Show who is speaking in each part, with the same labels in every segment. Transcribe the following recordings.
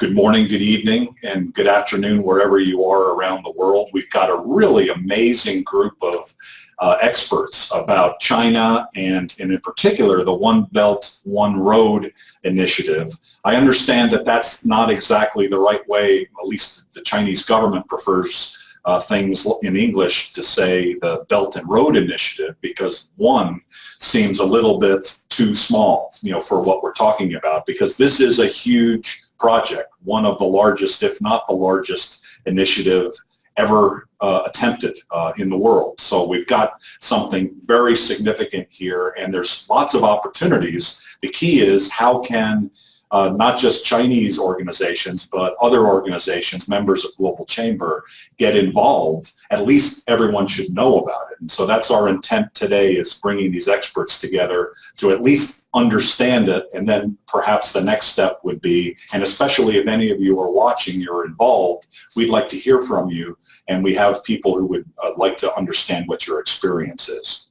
Speaker 1: good morning, good evening, and good afternoon wherever you are around the world. We've got a really amazing group of experts about China and in particular the One Belt, One Road initiative. I understand that that's not exactly the right way, at least the Chinese government prefers things in English to say the Belt and Road Initiative, because one seems a little bit too small, for what we're talking about, because this is a huge project, one of the largest, if not the largest, initiative ever attempted in the world. So we've got something very significant here, and there's lots of opportunities. The key is how can not just Chinese organizations, but other organizations, members of Global Chamber, get involved. At least everyone should know about it. And so that's our intent today, is bringing these experts together to at least understand it. And then perhaps the next step would be, and especially if any of you are watching, you're involved, we'd like to hear from you. And we have people who would like to understand what your experience is.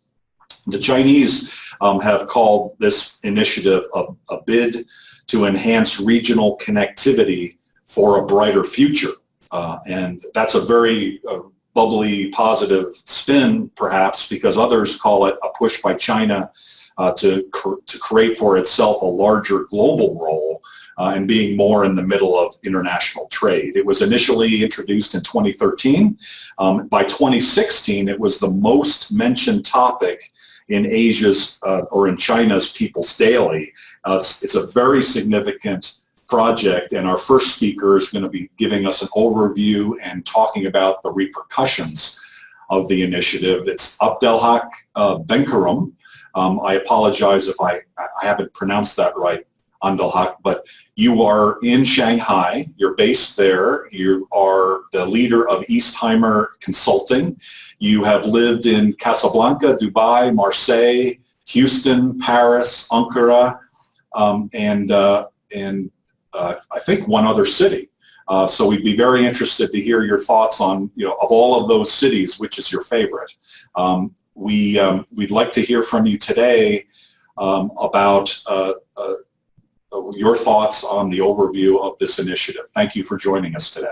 Speaker 1: The Chinese have called this initiative a bid to enhance regional connectivity for a brighter future. And that's a very bubbly, positive spin, perhaps, because others call it a push by China to create for itself a larger global role and being more in the middle of international trade. It was initially introduced in 2013. By 2016, it was the most mentioned topic in Asia's or in China's People's Daily. It's a very significant project, and our first speaker is going to be giving us an overview and talking about the repercussions of the initiative. It's Abdelhak Benkerroum. I apologize if I haven't pronounced that right, Abdelhak, but you are in Shanghai. You're based there. You are the leader of Eastheimer Consulting. You have lived in Casablanca, Dubai, Marseille, Houston, Paris, Ankara, and I think one other city. So we'd be very interested to hear your thoughts on, of all of those cities, which is your favorite. We'd like to hear from you today about your thoughts on the overview of this initiative. Thank you for joining us today.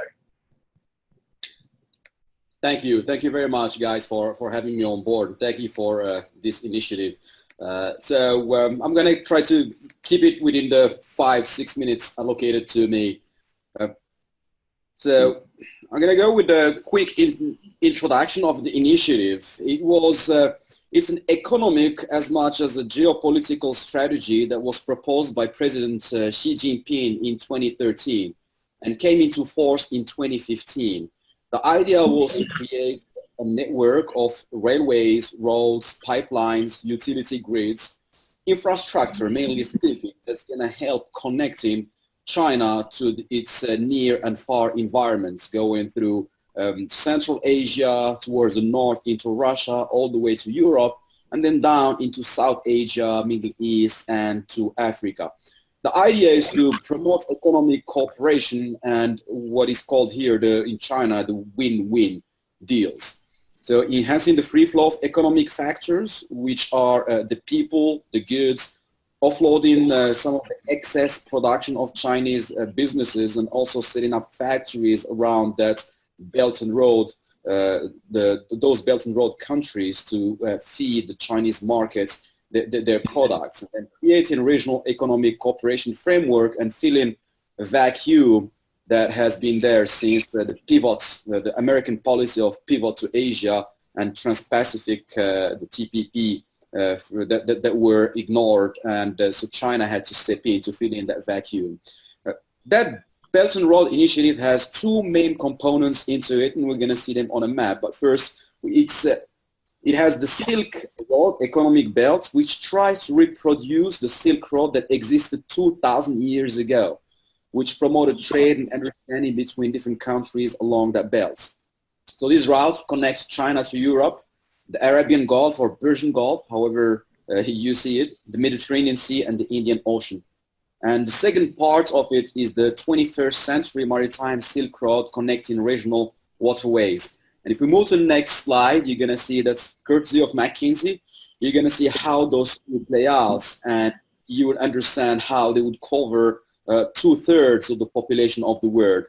Speaker 2: Thank you. Thank you very much, guys, for having me on board. Thank you for this initiative. I'm going to try to keep it within the 5-6 minutes allocated to me. So I'm going to go with a quick introduction of the initiative. It's an economic as much as a geopolitical strategy that was proposed by President Xi Jinping in 2013 and came into force in 2015. The idea was to create a network of railways, roads, pipelines, utility grids, infrastructure, mainly speaking, that's going to help connecting China to its near and far environments, going through Central Asia, towards the north into Russia, all the way to Europe, and then down into South Asia, Middle East, and to Africa. The idea is to promote economic cooperation and what is called here in China, the win-win deals. So enhancing the free flow of economic factors, which are the people, the goods, offloading some of the excess production of Chinese businesses, and also setting up factories around that Belt and Road, those Belt and Road countries to feed the Chinese markets their products, and creating regional economic cooperation framework and filling a vacuum that has been there since the pivots, the American policy of pivot to Asia and Trans-Pacific, the TPP, that were ignored, and so China had to step in to fill in that vacuum. That Belt and Road Initiative has two main components into it, and we're going to see them on a map. But first, it has the Silk Road economic belt, which tries to reproduce the Silk Road that existed 2,000 years ago, which promoted trade and understanding between different countries along that belt. So this route connects China to Europe, the Arabian Gulf or Persian Gulf, however you see it, the Mediterranean Sea, and the Indian Ocean. And the second part of it is the 21st century maritime Silk Road connecting regional waterways. And if we move to the next slide, you're going to see that's courtesy of McKinsey. You're going to see how those would play out, and you would understand how they would cover 2/3 of the population of the world.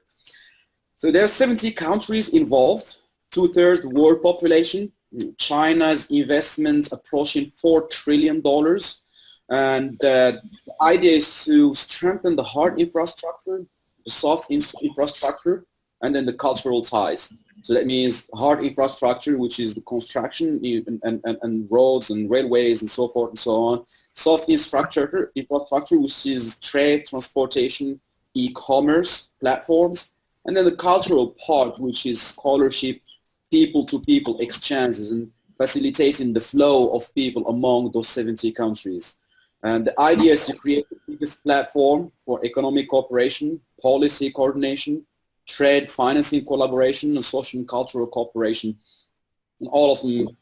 Speaker 2: So there are 70 countries involved, 2/3 world population. China's investment approaching $4 trillion. And the idea is to strengthen the hard infrastructure, the soft infrastructure, and then the cultural ties. So that means hard infrastructure, which is the construction and roads and railways and so forth and so on. Soft infrastructure, which is trade, transportation, e-commerce platforms. And then the cultural part, which is scholarship, people-to-people exchanges, and facilitating the flow of people among those 70 countries. And the idea is to create the biggest platform for economic cooperation, policy coordination, trade, financing collaboration, and social and cultural cooperation. And all of them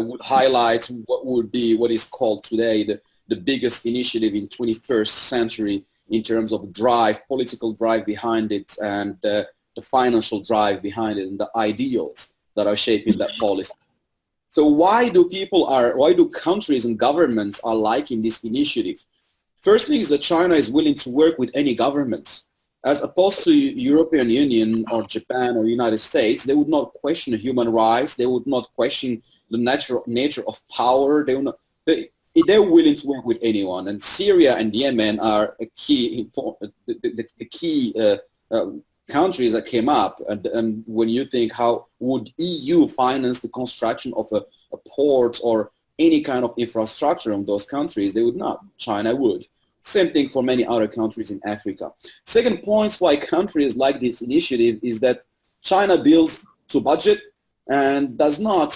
Speaker 2: would highlight what would be what is called today the biggest initiative in 21st century in terms of drive, political drive behind it, and the financial drive behind it, and the ideals that are shaping that policy. So why do countries and governments are liking this initiative? First thing is that China is willing to work with any government. As opposed to European Union or Japan or United States, they would not question human rights. They would not question the nature of power. They're willing to work with anyone. And Syria and Yemen are the key countries that came up. And when you think how would EU finance the construction of a port or any kind of infrastructure in those countries, they would not. China would. Same thing for many other countries in Africa. Second point why countries like this initiative is that China builds to budget and does not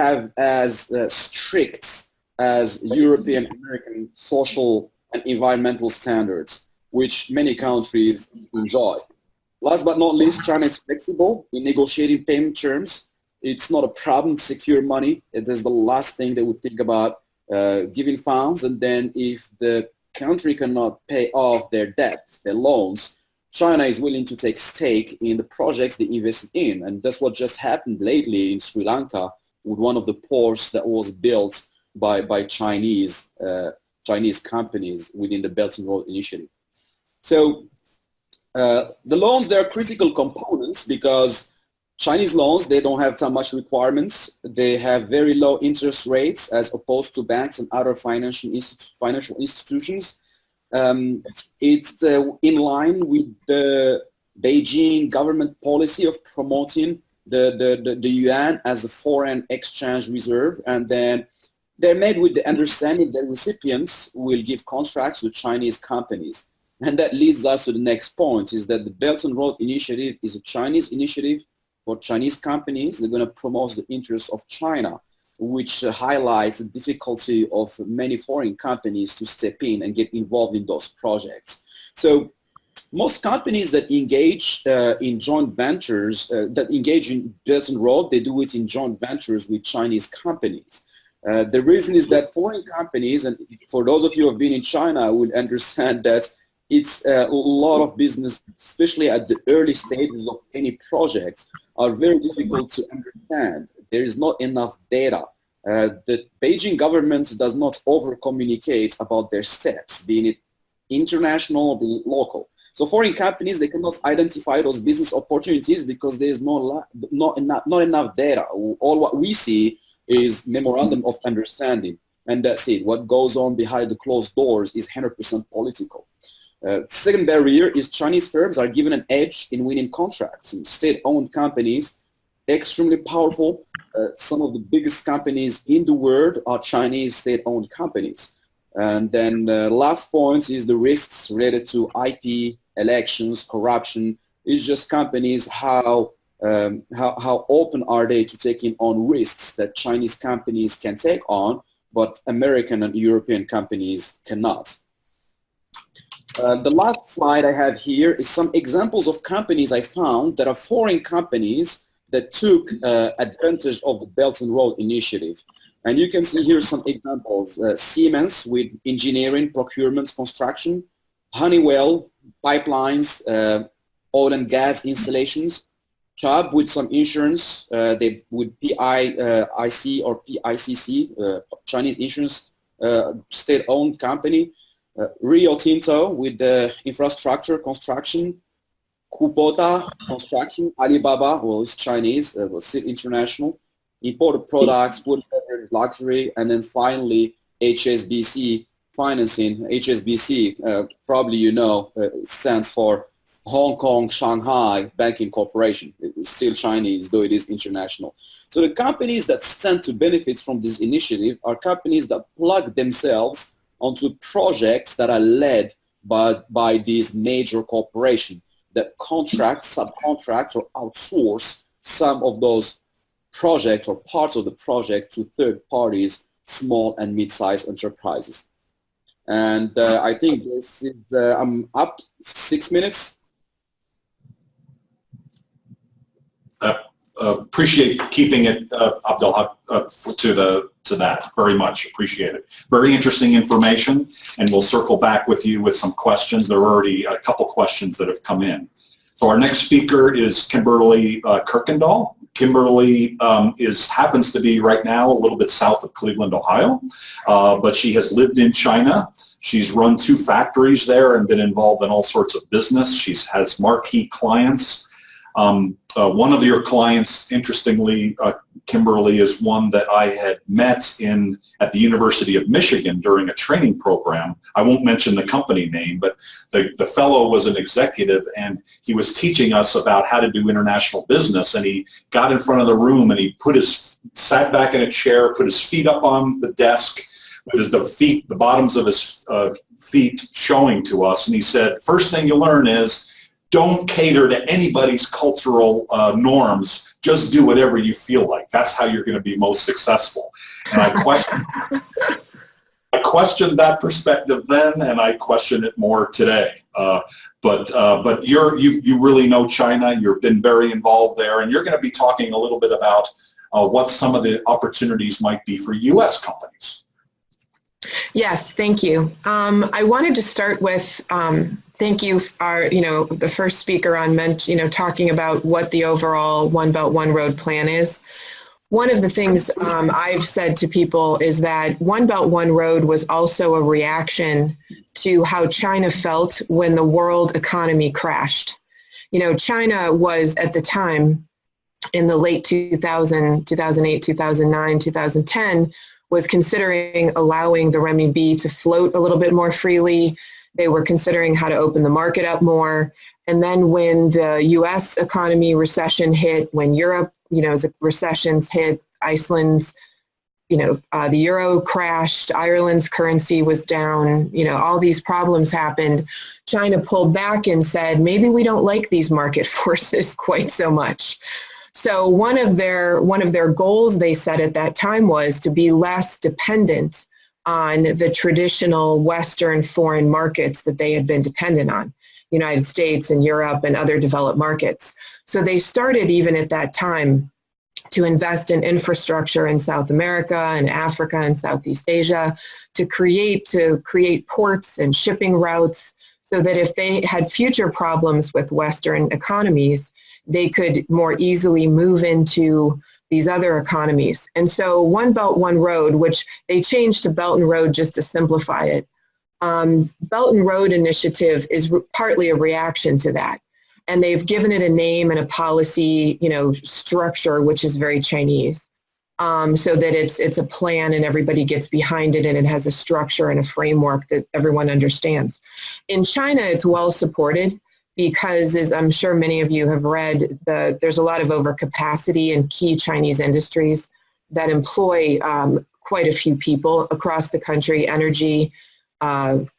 Speaker 2: have as strict as European American social and environmental standards, which many countries enjoy. Last but not least, China is flexible in negotiating payment terms. It's not a problem to secure money. It is the last thing they would think about giving funds, and then if the country cannot pay off their debts, their loans, China is willing to take stake in the projects they invested in. And that's what just happened lately in Sri Lanka with one of the ports that was built by Chinese companies within the Belt and Road Initiative. So the loans, they are critical components because Chinese loans, they don't have that much requirements. They have very low interest rates as opposed to banks and other financial institutions. It's in line with the Beijing government policy of promoting the yuan as a foreign exchange reserve, and then they're made with the understanding that recipients will give contracts with Chinese companies. And that leads us to the next point, is that the Belt and Road Initiative is a Chinese initiative for Chinese companies. They're going to promote the interests of China, which highlights the difficulty of many foreign companies to step in and get involved in those projects. So most companies that engage in joint ventures, that engage in Belt and Road, they do it in joint ventures with Chinese companies. The reason is that foreign companies, and for those of you who have been in China, would understand that it's a lot of business, especially at the early stages of any project, are very difficult to understand. There is not enough data. The Beijing government does not over-communicate about their steps, being it international or local. So foreign companies, they cannot identify those business opportunities because there is not enough data. All what we see is memorandum of understanding, and that's it. What goes on behind the closed doors is 100% political. Second barrier is Chinese firms are given an edge in winning contracts. And state-owned companies, extremely powerful. Some of the biggest companies in the world are Chinese state-owned companies. And then last point is the risks related to IP, elections, corruption. It's just companies, how open are they to taking on risks that Chinese companies can take on, but American and European companies cannot. The last slide I have here is some examples of companies I found that are foreign companies that took advantage of the Belt and Road Initiative. And you can see here some examples. Siemens with engineering, procurement, construction. Honeywell, pipelines, oil and gas installations. Chubb with some insurance, they with PIC or PICC, Chinese insurance, state-owned company. Rio Tinto with the infrastructure construction, Kubota construction, Alibaba, well, it's Chinese, was still international, imported products, food and beverage, luxury, and then finally HSBC financing. HSBC, probably you know, it stands for Hong Kong Shanghai Banking Corporation. It's still Chinese, though it is international. So the companies that stand to benefit from this initiative are companies that plug themselves onto projects that are led by these major corporations that contract, subcontract, or outsource some of those projects or parts of the project to third parties, small and mid-sized enterprises. And I think this is, I'm up 6 minutes.
Speaker 1: Appreciate keeping it, Abdelhak, to that. Very much appreciate it. Very interesting information, and we'll circle back with you with some questions. There are already a couple questions that have come in. So our next speaker is Kimberly Kirkendall. Kimberly happens to be right now a little bit south of Cleveland, Ohio, but she has lived in China. She's run 2 factories there and been involved in all sorts of business. She has marquee clients. One of your clients, interestingly, Kimberly, is one that I had met at the University of Michigan during a training program. I won't mention the company name, but the fellow was an executive, and he was teaching us about how to do international business. And he got in front of the room and he sat back in a chair, put his feet up on the desk with the bottoms of his feet showing to us, and he said, "First thing you learn is, don't cater to anybody's cultural norms. Just do whatever you feel like. That's how you're going to be most successful." And I questioned that perspective then, and I question it more today. But you really know China. You've been very involved there, and you're going to be talking a little bit about what some of the opportunities might be for U.S. companies.
Speaker 3: Yes, thank you. I wanted to start with thank you, the first speaker on talking about what the overall One Belt, One Road plan is. One of the things I've said to people is that One Belt, One Road was also a reaction to how China felt when the world economy crashed. China was at the time in the late 2008, 2009, 2010, was considering allowing the renminbi to float a little bit more freely. They were considering how to open the market up more. And then when the US economy recession hit, when Europe, recessions hit, Iceland's, the euro crashed, Ireland's currency was down, all these problems happened. China pulled back and said, maybe we don't like these market forces quite so much. So one of their goals they set at that time was to be less dependent on the traditional Western foreign markets that they had been dependent on, United States and Europe and other developed markets. So they started even at that time to invest in infrastructure in South America and Africa and Southeast Asia to create ports and shipping routes so that if they had future problems with Western economies, they could more easily move into these other economies. And so One Belt, One Road, which they changed to Belt and Road just to simplify it. Belt and Road Initiative is partly a reaction to that. And they've given it a name and a policy, structure, which is very Chinese. So that it's a plan and everybody gets behind it and it has a structure and a framework that everyone understands. In China, it's well supported, because, as I'm sure many of you have read, there's a lot of overcapacity in key Chinese industries that employ quite a few people across the country: energy,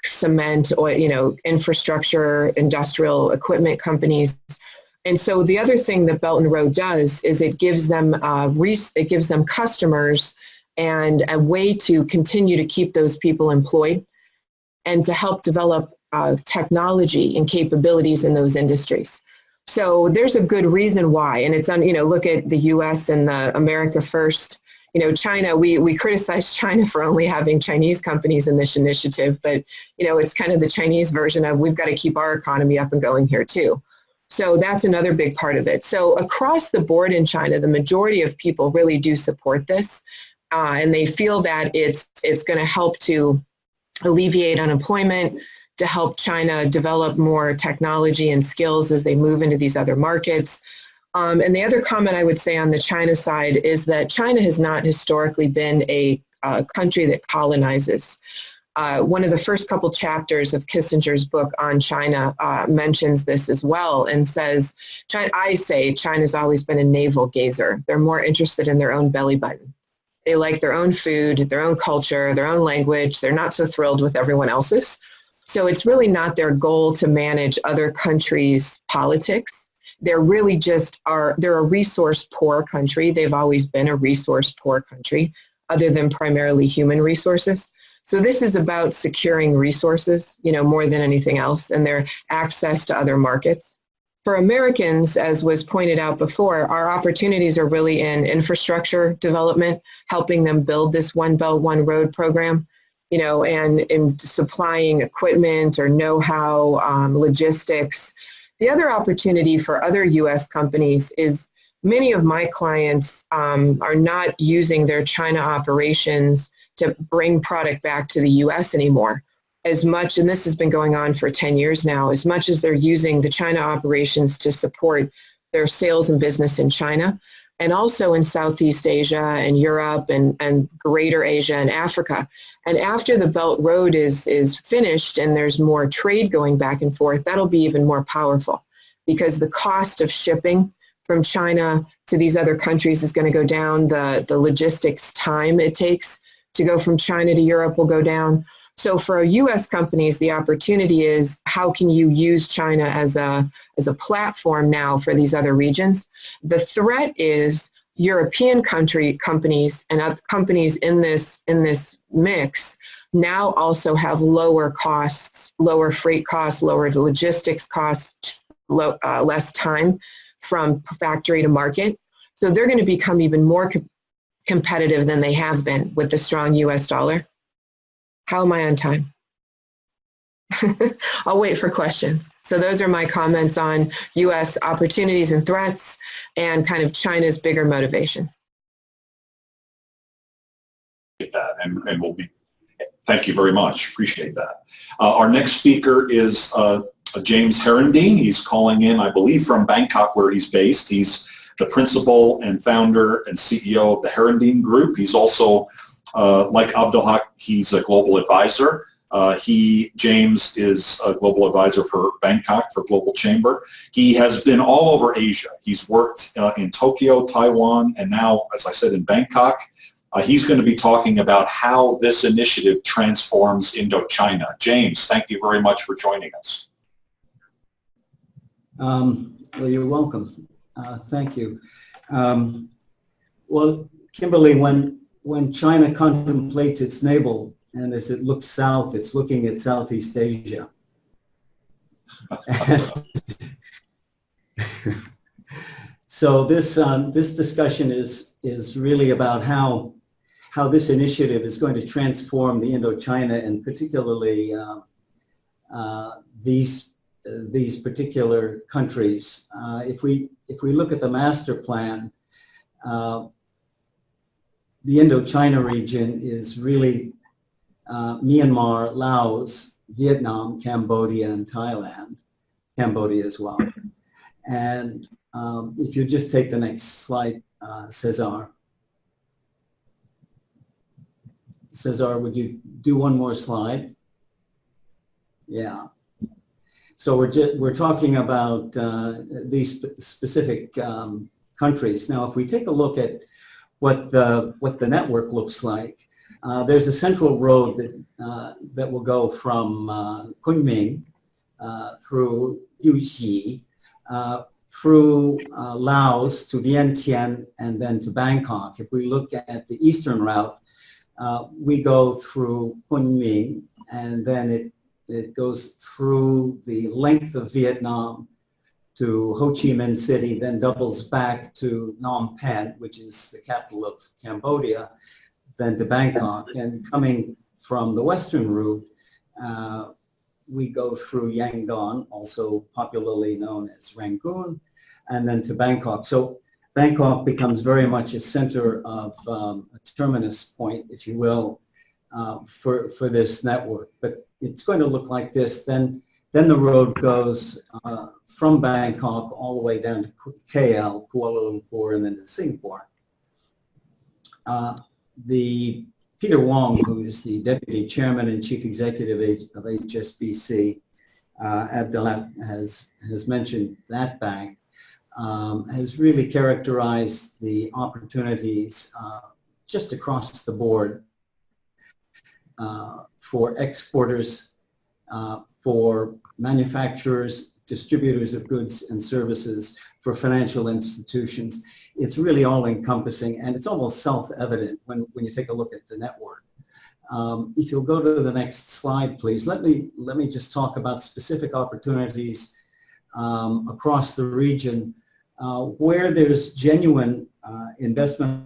Speaker 3: cement, oil, infrastructure, industrial equipment companies. And so the other thing that Belt and Road does is it gives them customers and a way to continue to keep those people employed and to help develop technology and capabilities in those industries. So there's a good reason why, and it's look at the U.S. and the America First. China, we criticize China for only having Chinese companies in this initiative, but it's kind of the Chinese version of we've got to keep our economy up and going here too. So that's another big part of it. So across the board in China, the majority of people really do support this, and they feel that it's going to help to alleviate unemployment, to help China develop more technology and skills as they move into these other markets. And the other comment I would say on the China side is that China has not historically been a country that colonizes. One of the first couple chapters of Kissinger's book on China mentions this as well and says, I say China's always been a navel gazer. They're more interested in their own belly button. They like their own food, their own culture, their own language. They're not so thrilled with everyone else's. So it's really not their goal to manage other countries' politics. They're really they're a resource poor country. They've always been a resource poor country, other than primarily human resources. So this is about securing resources, more than anything else, and their access to other markets. For Americans, as was pointed out before, our opportunities are really in infrastructure development, helping them build this One Belt, One Road program, and in supplying equipment or know-how, logistics. The other opportunity for other U.S. companies is many of my clients are not using their China operations to bring product back to the U.S. anymore. As much, and this has been going on for 10 years now, as much as they're using the China operations to support their sales and business in China, and also in Southeast Asia and Europe and Greater Asia and Africa. And after the Belt Road is finished and there's more trade going back and forth, that'll be even more powerful because the cost of shipping from China to these other countries is going to go down. The logistics time it takes to go from China to Europe will go down. So for U.S. companies, the opportunity is how can you use China as a platform now for these other regions? The threat is European companies and other companies in this mix now also have lower costs, lower freight costs, lower logistics costs, less time from factory to market. So they're going to become even more competitive than they have been with the strong U.S. dollar. How am I on time? I'll wait for questions. So those are my comments on U.S. opportunities and threats and kind of China's bigger motivation.
Speaker 1: And we'll be, thank you very much. Appreciate that. Our next speaker is James Herendeen. He's calling in, I believe, from Bangkok, where he's based. He's the principal and founder and CEO of the Herendeen Group. He's also, like Abdelhak, he's a global advisor. James is a global advisor for Bangkok, for Global Chamber. He has been all over Asia. He's worked in Tokyo, Taiwan, and now, as I said, in Bangkok. He's going to be talking about how this initiative transforms Indochina. James, thank you very much for joining us.
Speaker 4: Well, you're welcome. Thank you. Well, Kimberly, when China contemplates its navel, and as it looks south, it's looking at Southeast Asia. So this discussion is really about how this initiative is going to transform the Indochina and particularly these particular countries. If we look at the master plan, the Indochina region is really Myanmar, Laos, Vietnam, Cambodia, and Thailand, Cambodia as well. And if you just take the next slide, Cesar. Cesar, would you do one more slide? Yeah. So we're talking about these specific countries. Now, if we take a look at what the network looks like, there's a central road that will go from Kunming through Yuxi, through Laos to Vientiane, and then to Bangkok. If we look at the eastern route, we go through Kunming, and then it goes through the length of Vietnam to Ho Chi Minh City, then doubles back to Phnom Penh, which is the capital of Cambodia, then to Bangkok. And coming from the western route, we go through Yangon, also popularly known as Rangoon, and then to Bangkok. So Bangkok becomes very much a center of a terminus point, if you will, for this network. But it's going to look like this. Then the road goes from Bangkok all the way down to KL, Kuala Lumpur, and then to Singapore. Peter Wong, who is the Deputy Chairman and Chief Executive of HSBC, Abdelhak has mentioned that bank, has really characterized the opportunities just across the board for exporters, for manufacturers, distributors of goods and services, for financial institutions. It's really all encompassing, and it's almost self-evident when you take a look at the network. If you'll go to the next slide, please. Let me just talk about specific opportunities across the region where there's genuine investment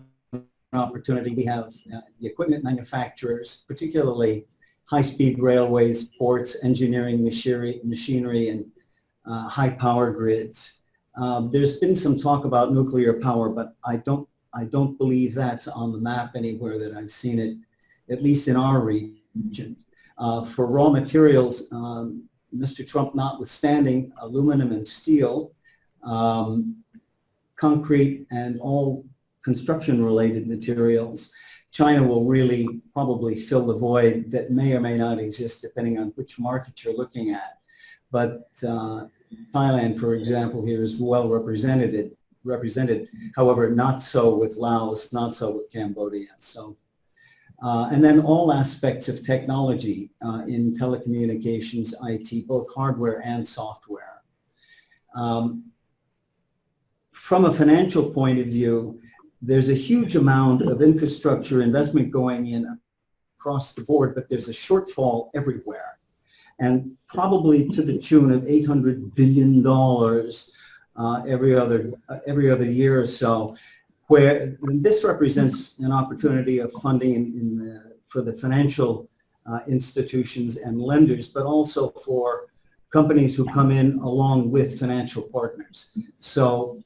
Speaker 4: opportunity. We have the equipment manufacturers, particularly high-speed railways, ports, engineering, machinery, and high power grids. There's been some talk about nuclear power, but I don't believe that's on the map anywhere that I've seen it, at least in our region. For raw materials, Mr. Trump notwithstanding, aluminum and steel, concrete, and all construction-related materials, China will really probably fill the void that may or may not exist depending on which market you're looking at. But Thailand, for example, here is well represented. However, not so with Laos, not so with Cambodia. So, and then all aspects of technology in telecommunications, IT, both hardware and software. From a financial point of view, there's a huge amount of infrastructure investment going in across the board, but there's a shortfall everywhere. And probably to the tune of $800 billion every other year or so, where this represents an opportunity of funding for the financial institutions and lenders, but also for companies who come in along with financial partners. So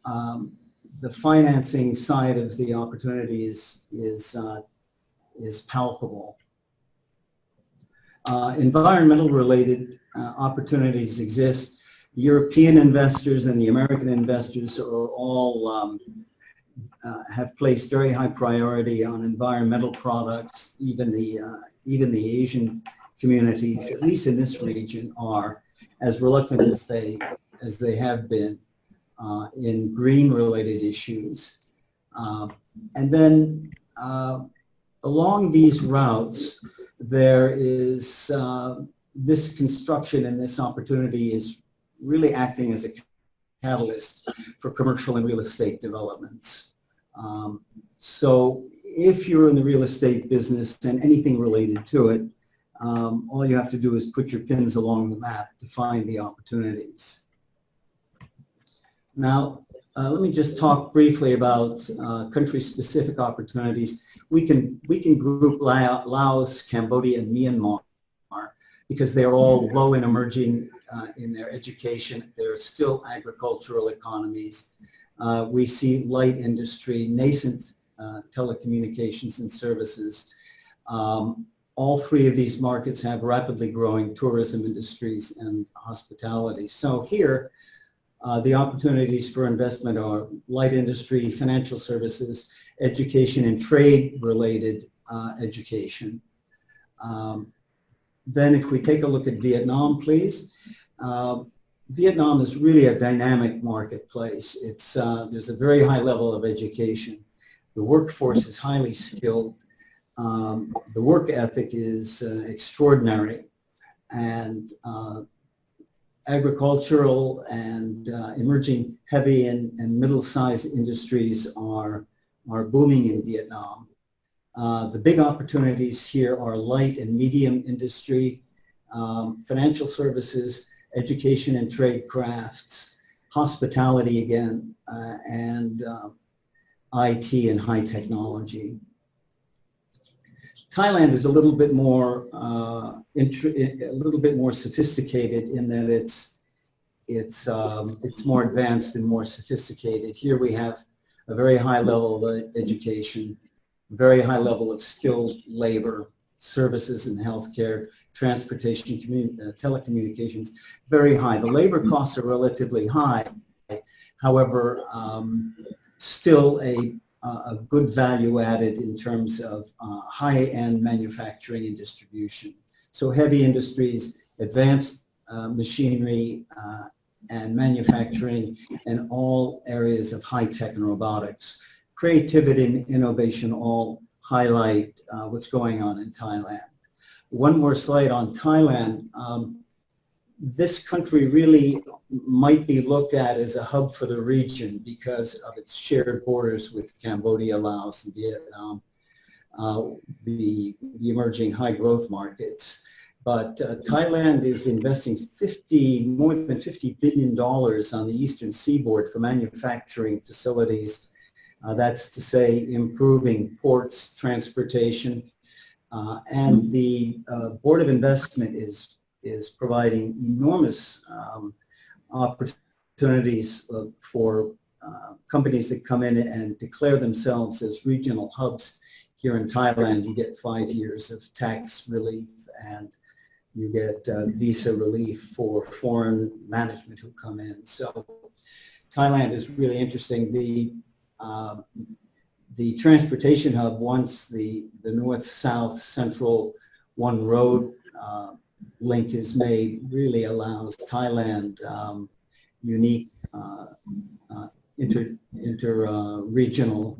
Speaker 4: the financing side of the opportunity is palpable. Environmental related opportunities exist. European investors and the American investors are all have placed very high priority on environmental products. Even the Asian communities, at least in this region, are as reluctant as they have been in green related issues. And then along these routes, there is this construction, and this opportunity is really acting as a catalyst for commercial and real estate developments. So if you're in the real estate business and anything related to it, all you have to do is put your pins along the map to find the opportunities. Now, let me just talk briefly about country-specific opportunities. We can group Laos, Cambodia, and Myanmar because they're all low and emerging in their education. They're still agricultural economies. We see light industry, nascent telecommunications and services. All three of these markets have rapidly growing tourism industries and hospitality. So here, the opportunities for investment are light industry, financial services, education and trade related education. Then if we take a look at Vietnam, please. Vietnam is really a dynamic marketplace. There's a very high level of education. The workforce is highly skilled. The work ethic is extraordinary, and agricultural and emerging heavy and middle-sized industries are booming in Vietnam. The big opportunities here are light and medium industry, financial services, education and trade crafts, hospitality again, and IT and high technology. Thailand is a little bit more sophisticated in that it's more advanced and more sophisticated. Here we have a very high level of education, very high level of skilled labor, services and healthcare, transportation, telecommunications, very high. The labor costs are relatively high. However, still a good value added in terms of high-end manufacturing and distribution. So heavy industries, advanced machinery and manufacturing, and all areas of high tech and robotics. Creativity and innovation all highlight what's going on in Thailand. One more slide on Thailand. This country really might be looked at as a hub for the region because of its shared borders with Cambodia, Laos, and Vietnam, the emerging high growth markets. But Thailand is investing more than $50 billion on the eastern seaboard for manufacturing facilities. That's to say improving ports, transportation, and the Board of Investment is providing enormous opportunities for companies that come in and declare themselves as regional hubs. Here in Thailand, you get 5 years of tax relief, and you get visa relief for foreign management who come in. So Thailand is really interesting. The transportation hub, once the north-south central one road link is made, really allows Thailand unique inter-regional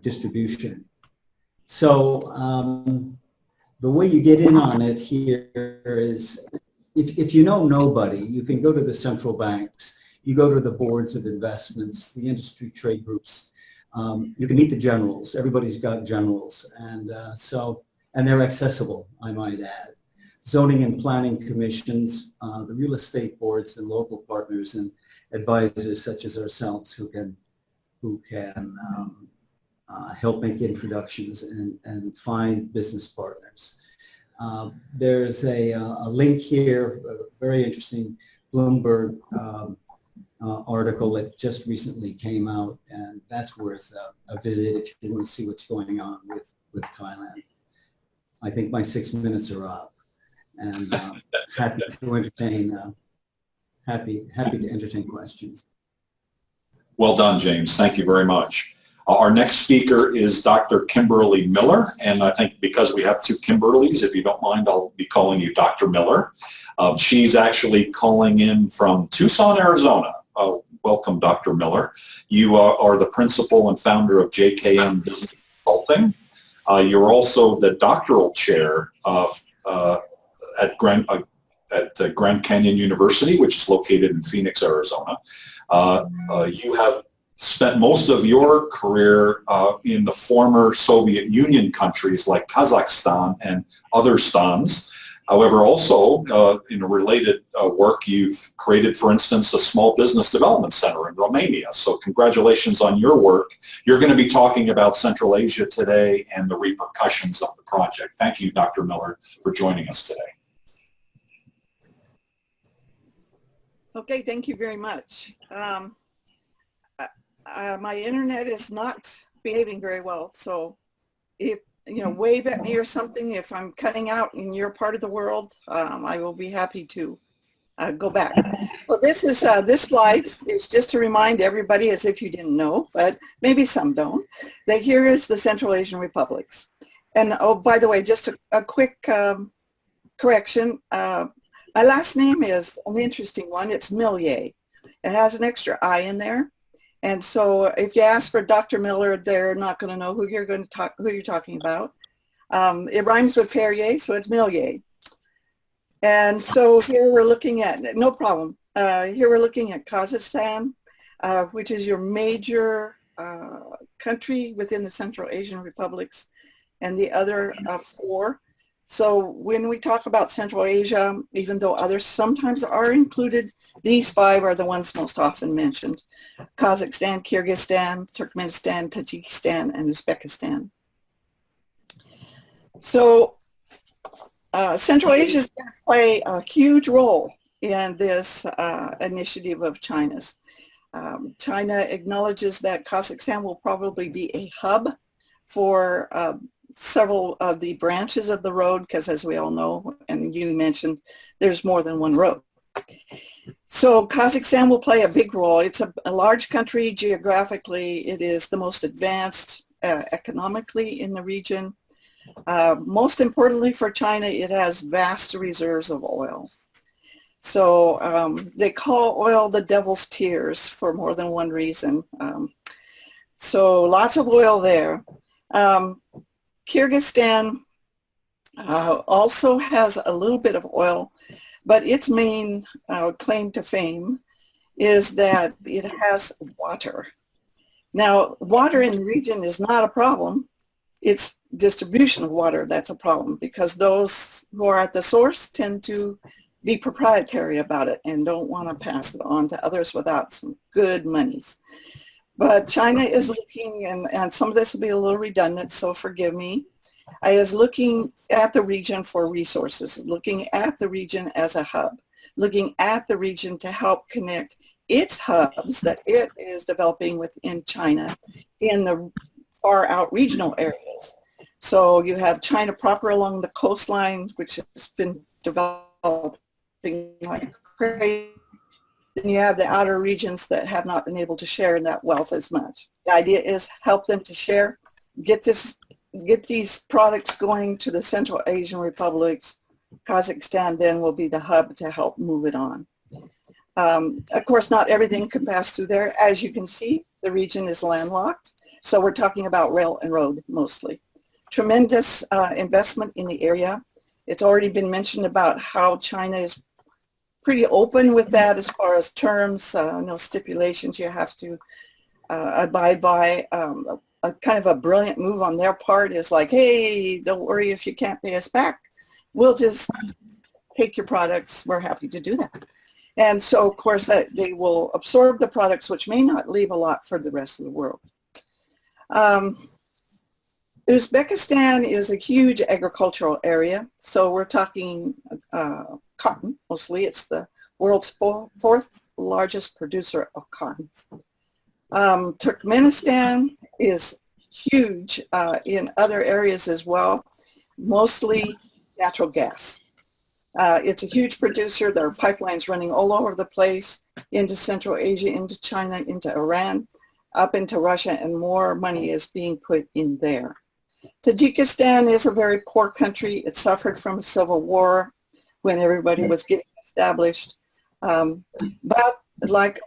Speaker 4: distribution. So the way you get in on it here is, if you know nobody, you can go to the central banks, you go to the boards of investments, the industry trade groups, you can meet the generals. Everybody's got generals, and they're accessible, I might add. Zoning and planning commissions, the real estate boards, and local partners and advisors such as ourselves who can help make introductions and find business partners. There's a link here, a very interesting Bloomberg article that just recently came out, and that's worth a visit if you want to see what's going on with Thailand. I think my 6 minutes are up, and happy to entertain questions.
Speaker 1: Well done, James. Thank you very much. Our next speaker is Dr. Kimberly Miller, and I think because we have two Kimberlys, if you don't mind, I'll be calling you Dr. Miller. She's actually calling in from Tucson, Arizona. Welcome, Dr. Miller. You are the principal and founder of JKM Business Consulting. You're also the doctoral chair at Grand Canyon University, which is located in Phoenix, Arizona. You have spent most of your career in the former Soviet Union countries like Kazakhstan and other stans. However, also in a related work, you've created, for instance, a small business development center in Romania. So congratulations on your work. You're going to be talking about Central Asia today and the repercussions of the project. Thank you, Dr. Miller, for joining us today.
Speaker 5: Okay, thank you very much. My internet is not behaving very well, so if wave at me or something if I'm cutting out in your part of the world. I will be happy to go back. Well, this slide is just to remind everybody, as if you didn't know, but maybe some don't, that here is the Central Asian republics. And oh, by the way, just a quick correction. My last name is an interesting one. It's Millier. It has an extra I in there. And so if you ask for Dr. Miller, they're not going to know who you're talking about. It rhymes with Perrier, so it's Millier. And so here we're looking at, no problem, here we're looking at Kazakhstan, which is your major country within the Central Asian republics, and the other four. So when we talk about Central Asia, even though others sometimes are included, these five are the ones most often mentioned: Kazakhstan, Kyrgyzstan, Turkmenistan, Tajikistan, and Uzbekistan. So Central Asia is going to play a huge role in this initiative of China's. China acknowledges that Kazakhstan will probably be a hub for several of the branches of the road, because as we all know, and you mentioned, there's more than one road. So Kazakhstan will play a big role. It's a large country geographically. It is the most advanced economically in the region. Most importantly for China, it has vast reserves of oil. So they call oil the devil's tears for more than one reason. So lots of oil there. Kyrgyzstan also has a little bit of oil, but its main claim to fame is that it has water. Now, water in the region is not a problem. It's distribution of water that's a problem, because those who are at the source tend to be proprietary about it and don't want to pass it on to others without some good monies. But China is looking, and some of this will be a little redundant, so forgive me, is looking at the region for resources, looking at the region as a hub, looking at the region to help connect its hubs that it is developing within China in the far out regional areas. So you have China proper along the coastline, which has been developing like crazy. Then you have the outer regions that have not been able to share in that wealth as much. The idea is help them to share, get these products going to the Central Asian republics. Kazakhstan then will be the hub to help move it on. Of course, not everything can pass through there. As you can see, the region is landlocked. So we're talking about rail and road mostly. Tremendous investment in the area. It's already been mentioned about how China is pretty open with that as far as terms, no stipulations you have to abide by. A kind of a brilliant move on their part is like, hey, don't worry if you can't pay us back. We'll just take your products. We're happy to do that. And so, of course, that they will absorb the products, which may not leave a lot for the rest of the world. Uzbekistan is a huge agricultural area. So we're talking cotton, mostly. It's the world's fourth largest producer of cotton. Turkmenistan is huge in other areas as well, mostly natural gas. It's a huge producer. There are pipelines running all over the place into Central Asia, into China, into Iran, up into Russia, and more money is being put in there. Tajikistan is a very poor country. It suffered from a civil war when everybody was getting established. But like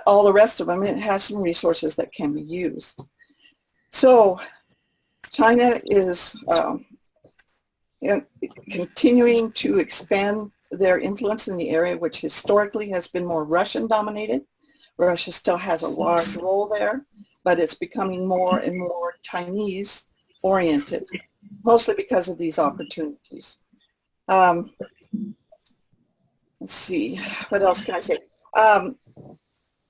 Speaker 5: all the rest of them, it has some resources that can be used. So China is continuing to expand their influence in the area, which historically has been more Russian dominated. Russia still has a large role there, but it's becoming more and more Chinese oriented, mostly because of these opportunities. Let's see, what else can I say?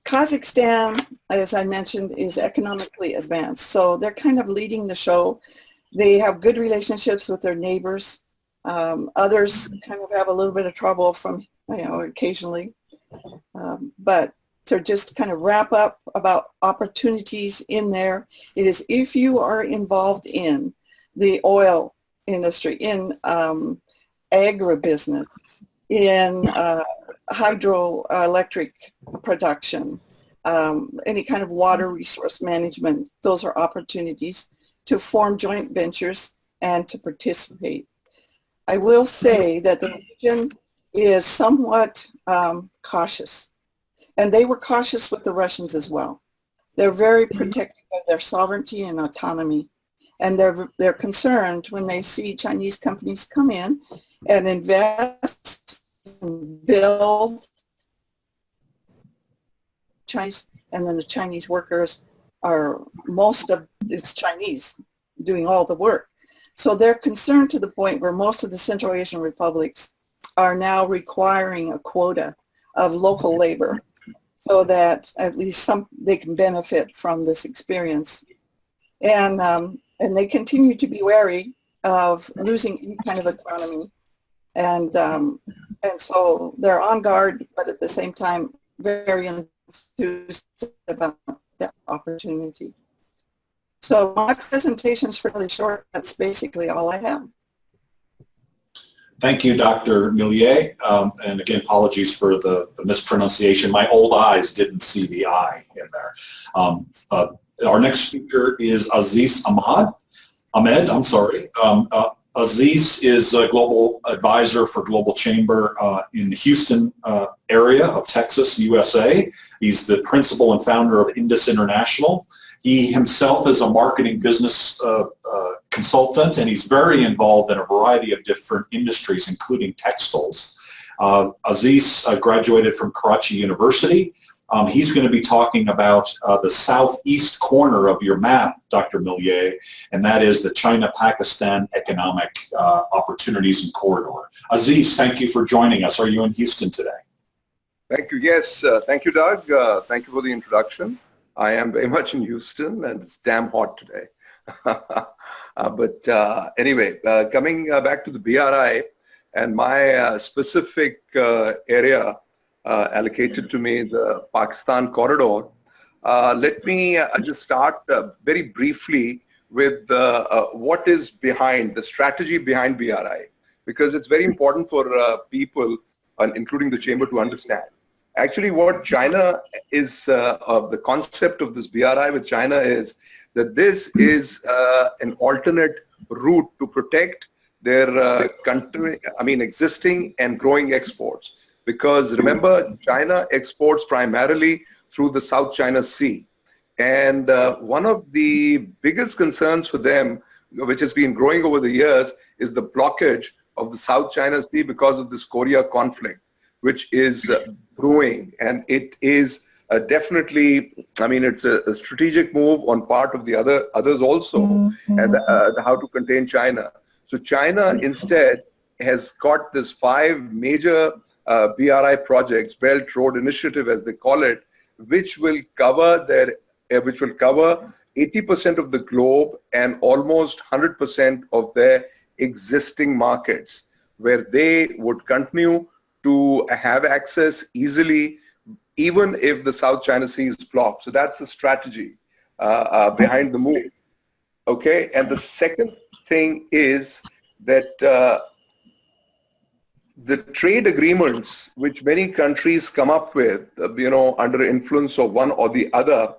Speaker 5: Kazakhstan, as I mentioned, is economically advanced, so they're kind of leading the show. They have good relationships with their neighbors. Others kind of have a little bit of trouble from, occasionally. But to just kind of wrap up about opportunities in there, it is if you are involved in the oil industry, in agribusiness, in hydroelectric production, any kind of water resource management, those are opportunities to form joint ventures and to participate. I will say that the region is somewhat cautious, and they were cautious with the Russians as well. They're very protective of their sovereignty and autonomy, and they're concerned when they see Chinese companies come in and invest and build Chinese, and then the Chinese workers are, it's Chinese doing all the work. So they're concerned to the point where most of the Central Asian republics are now requiring a quota of local labor so that at least they can benefit from this experience. And they continue to be wary of losing any kind of autonomy. And so they're on guard, but at the same time, very enthused about that opportunity. So my presentation's fairly short. That's basically all I have.
Speaker 1: Thank you, Dr. Millier. And again, apologies for the mispronunciation. My old eyes didn't see the I in there. Our next speaker is Aziz Ahmed. I'm sorry. Aziz is a global advisor for Global Chamber in the Houston area of Texas, USA. He's the principal and founder of Indus International. He himself is a marketing business consultant, and he's very involved in a variety of different industries, including textiles. Aziz graduated from Karachi University. He's going to be talking about the southeast corner of your map, Dr. Millier, and that is the China-Pakistan economic opportunities and corridor. Aziz, thank you for joining us. Are you in Houston today?
Speaker 6: Thank you. Yes. Thank you, Doug. Thank you for the introduction. I am very much in Houston, and it's damn hot today. Anyway, coming back to the BRI and my specific area allocated to me, the Pakistan corridor, let me just start very briefly with what is behind, the strategy behind BRI, because it's very important for people, including the Chamber, to understand. Actually, what China is, the concept of this BRI with China is that this is an alternate route to protect their country, existing and growing exports. Because remember, China exports primarily through the South China Sea. And one of the biggest concerns for them, which has been growing over the years, is the blockage of the South China Sea because of this Korea conflict, which is brewing. And it is definitely, it's a strategic move on part of the others also, and how to contain China. So China instead has got this 5 major BRI projects, Belt Road Initiative as they call it, which will cover 80% of the globe and almost 100% of their existing markets, where they would continue to have access easily, even if the South China Sea is blocked. So that's the strategy behind the move. Okay, and the second thing is that the trade agreements which many countries come up with, under influence of one or the other,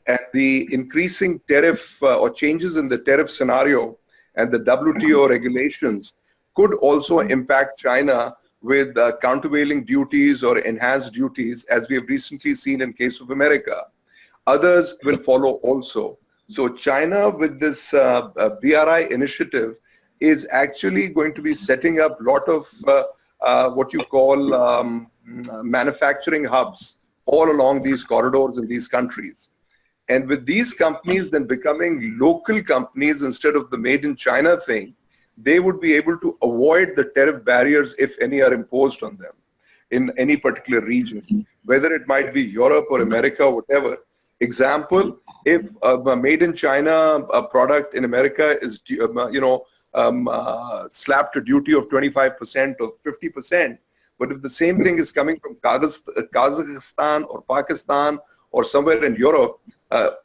Speaker 6: and the increasing tariff or changes in the tariff scenario and the WTO regulations could also impact China with countervailing duties or enhanced duties, as we have recently seen in case of America. Others will follow also. So China, with this BRI initiative, is actually going to be setting up a lot of what you call manufacturing hubs all along these corridors in these countries. And with these companies then becoming local companies instead of the made in China thing, they would be able to avoid the tariff barriers, if any are imposed on them in any particular region, whether it might be Europe or America or whatever. Example, if a made in China product in America is, slapped a duty of 25% or 50%, but if the same thing is coming from Kazakhstan or Pakistan or somewhere in Europe,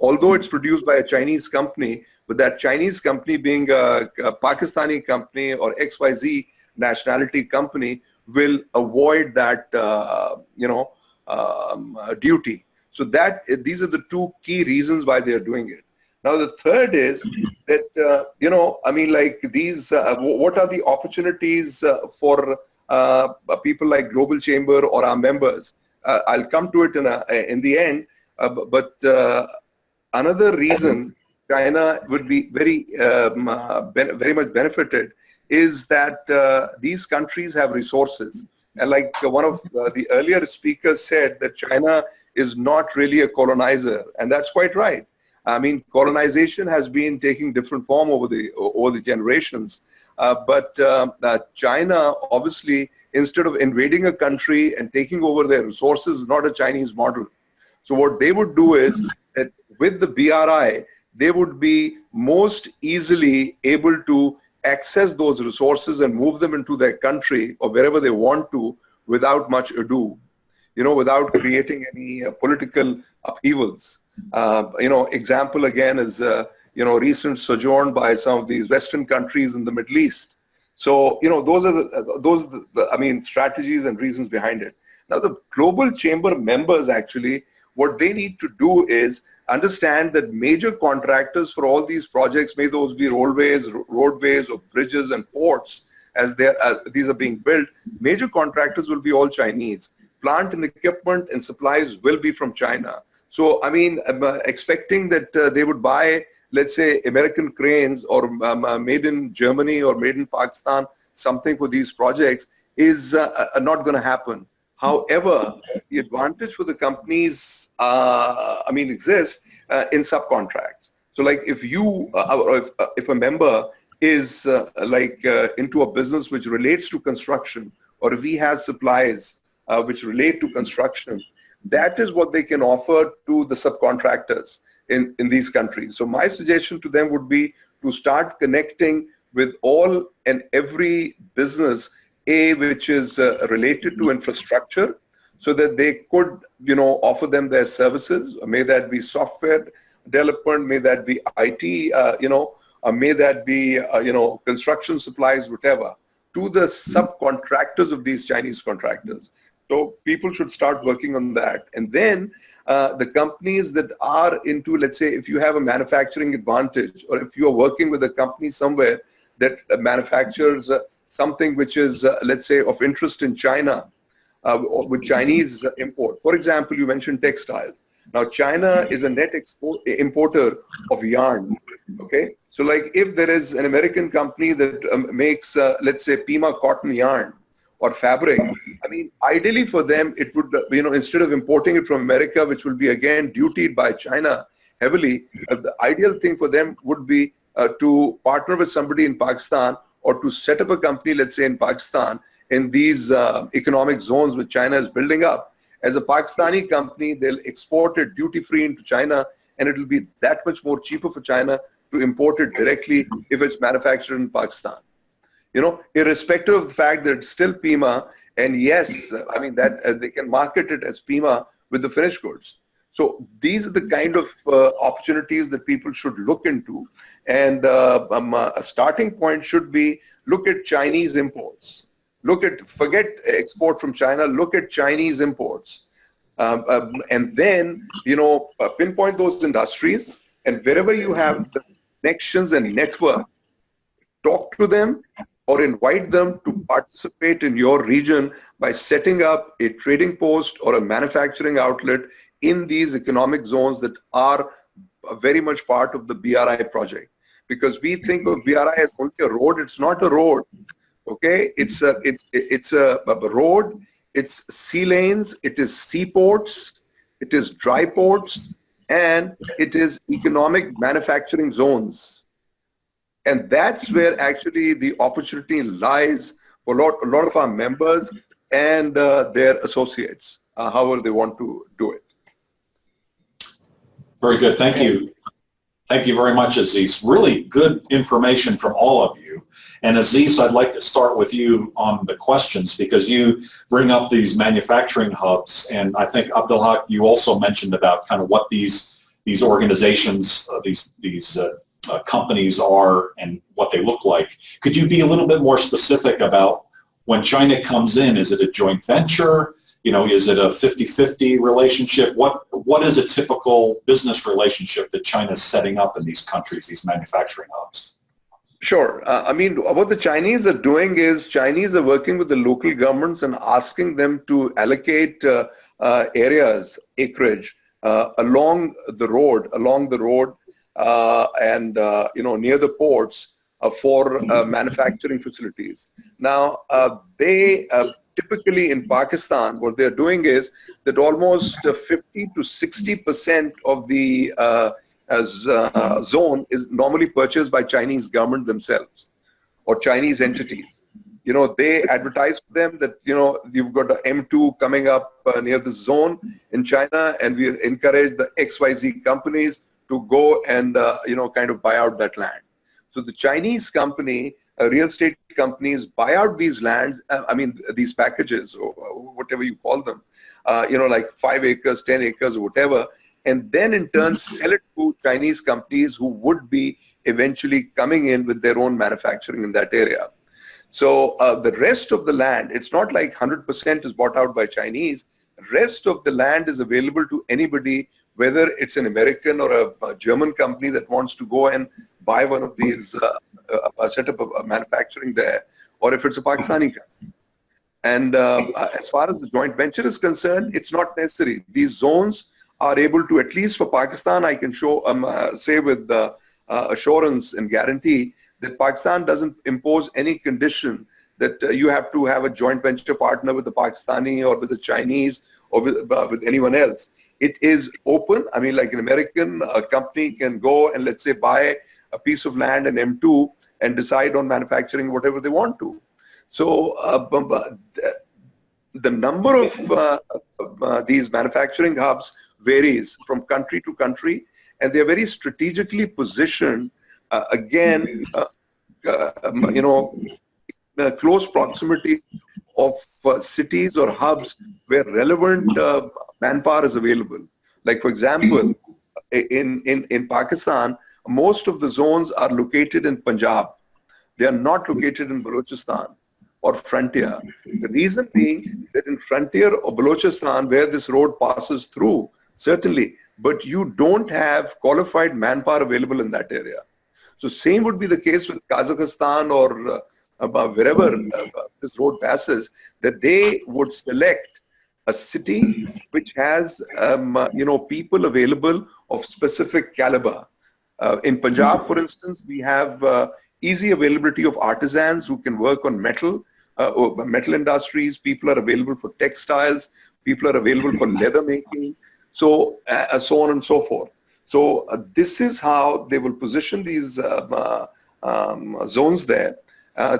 Speaker 6: although it's produced by a Chinese company, but that Chinese company being a Pakistani company or XYZ nationality company will avoid that, duty. So these are the 2 key reasons why they are doing it. Now, the third is that, what are the opportunities for people like Global Chamber or our members? I'll come to it in the end, but another reason China would be very much benefited is that these countries have resources. And like one of the earlier speakers said, that China is not really a colonizer, and that's quite right. Colonization has been taking different form over the generations, but China, obviously, instead of invading a country and taking over their resources, is not a Chinese model. So what they would do is that with the BRI, they would be most easily able to access those resources and move them into their country or wherever they want to without much ado, without creating any political upheavals. Example again is recent sojourn by some of these Western countries in the Middle East. So, those are the strategies and reasons behind it. Now, the Global Chamber members actually, what they need to do is understand that major contractors for all these projects, may those be roadways or bridges and ports, as these are being built, major contractors will be all Chinese. Plant and equipment and supplies will be from China. So, I'm expecting that they would buy, let's say, American cranes or made in Germany or made in Pakistan, something for these projects is not going to happen. However, the advantage for the companies, exists in subcontracts. So, like if if a member is into a business which relates to construction, or if he has supplies which relate to construction, that is what they can offer to the subcontractors in these countries. So my suggestion to them would be to start connecting with all and every business, which is related to infrastructure, so that they could, offer them their services. May that be software development, may that be IT, may that be, construction supplies, whatever, to the subcontractors of these Chinese contractors. So people should start working on that. And then the companies that are into, let's say, if you have a manufacturing advantage, or if you are working with a company somewhere that manufactures something which is, let's say, of interest in China, with Chinese import. For example, you mentioned textiles. Now, China is a net importer of yarn, okay? So like if there is an American company that makes, let's say, Pima cotton yarn or fabric, ideally for them, it would, instead of importing it from America, which will be again dutied by China heavily, the ideal thing for them would be to partner with somebody in Pakistan, or to set up a company, let's say in Pakistan, in these economic zones which China is building up. As a Pakistani company, they'll export it duty-free into China, and it will be that much more cheaper for China to import it directly if it's manufactured in Pakistan. Irrespective of the fact that it's still Pima, and yes, that they can market it as Pima with the finished goods. So these are the kind of opportunities that people should look into, and a starting point should be look at Chinese imports. Forget export from China, look at Chinese imports. And then, pinpoint those industries, and wherever you have the connections and network, talk to them or invite them to participate in your region by setting up a trading post or a manufacturing outlet in these economic zones that are very much part of the BRI project. Because we think of BRI as only a road. It's not a road. Okay, it's a road, it's sea lanes, it is seaports, it is dry ports, and it is economic manufacturing zones. And that's where actually the opportunity lies for a lot of our members and their associates, however they want to do it.
Speaker 1: Very good. Thank you. Thank you very much, Aziz. Really good information from all of you. And Aziz, I'd like to start with you on the questions, because you bring up these manufacturing hubs, and I think Abdelhak, you also mentioned about kind of what these organizations, these companies are and what they look like. Could you be a little bit more specific about when China comes in? Is it a joint venture? Is it a 50-50 relationship? What is a typical business relationship that China is setting up in these countries, these manufacturing hubs?
Speaker 6: Sure. What the Chinese are doing is Chinese are working with the local governments and asking them to allocate areas, acreage, along the road, and near the ports for manufacturing facilities. Now, they typically in Pakistan, what they're doing is that almost 50 to 60% of the zone is normally purchased by Chinese government themselves or Chinese entities. They advertise to them that, you've got the M2 coming up near the zone in China, and we encourage the XYZ companies to go and, kind of buy out that land. So the Chinese company, real estate companies buy out these lands, these packages or whatever you call them, like 5 acres, 10 acres or whatever, and then in turn sell it to Chinese companies who would be eventually coming in with their own manufacturing in that area. So the rest of the land, it's not like 100% is bought out by Chinese. Rest of the land is available to anybody, whether it's an American or a German company that wants to go and buy one of these, set up a manufacturing there, or if it's a Pakistani company. And as far as the joint venture is concerned, it's not necessary. These zones are able to, at least for Pakistan, I can say with assurance and guarantee that Pakistan doesn't impose any condition that you have to have a joint venture partner with the Pakistani or with the Chinese or with anyone else. It is open. I mean, like an American company can go and, let's say, buy a piece of land in M2 and decide on manufacturing whatever they want to. So the number of these manufacturing hubs varies from country to country, and they're very strategically positioned, close proximity of cities or hubs where relevant manpower is available. Like, for example, in Pakistan, most of the zones are located in Punjab. They are not located in Balochistan or frontier. The reason being that in frontier or Balochistan, where this road passes through, certainly, but you don't have qualified manpower available in that area. So same would be the case with Kazakhstan or wherever this road passes, that they would select a city which has people available of specific caliber. In Punjab, for instance, we have easy availability of artisans who can work on metal industries. People are available for textiles. People are available for leather making. So so on and so forth. So this is how they will position these zones there.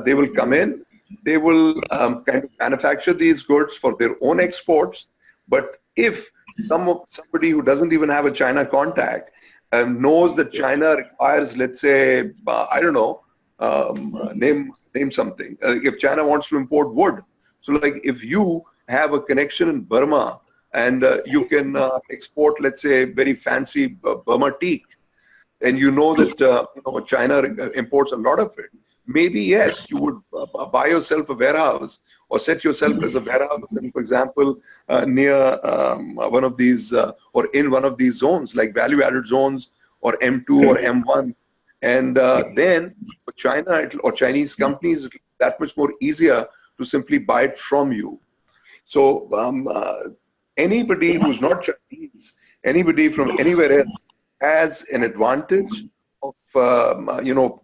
Speaker 6: They will come in. They will kind of manufacture these goods for their own exports. But if somebody who doesn't even have a China contact knows that China requires, let's say, I don't know, name something. If China wants to import wood, so like if you have a connection in Burma and you can export, let's say, very fancy Burma teak, and you know that China imports a lot of it, maybe yes, you would buy yourself a warehouse or set yourself as a warehouse, and, for example, near one of these or in one of these zones, like value-added zones or M2 or M1. And then for China or Chinese companies, it's that much more easier to simply buy it from you. So anybody who's not Chinese, anybody from anywhere else has an advantage of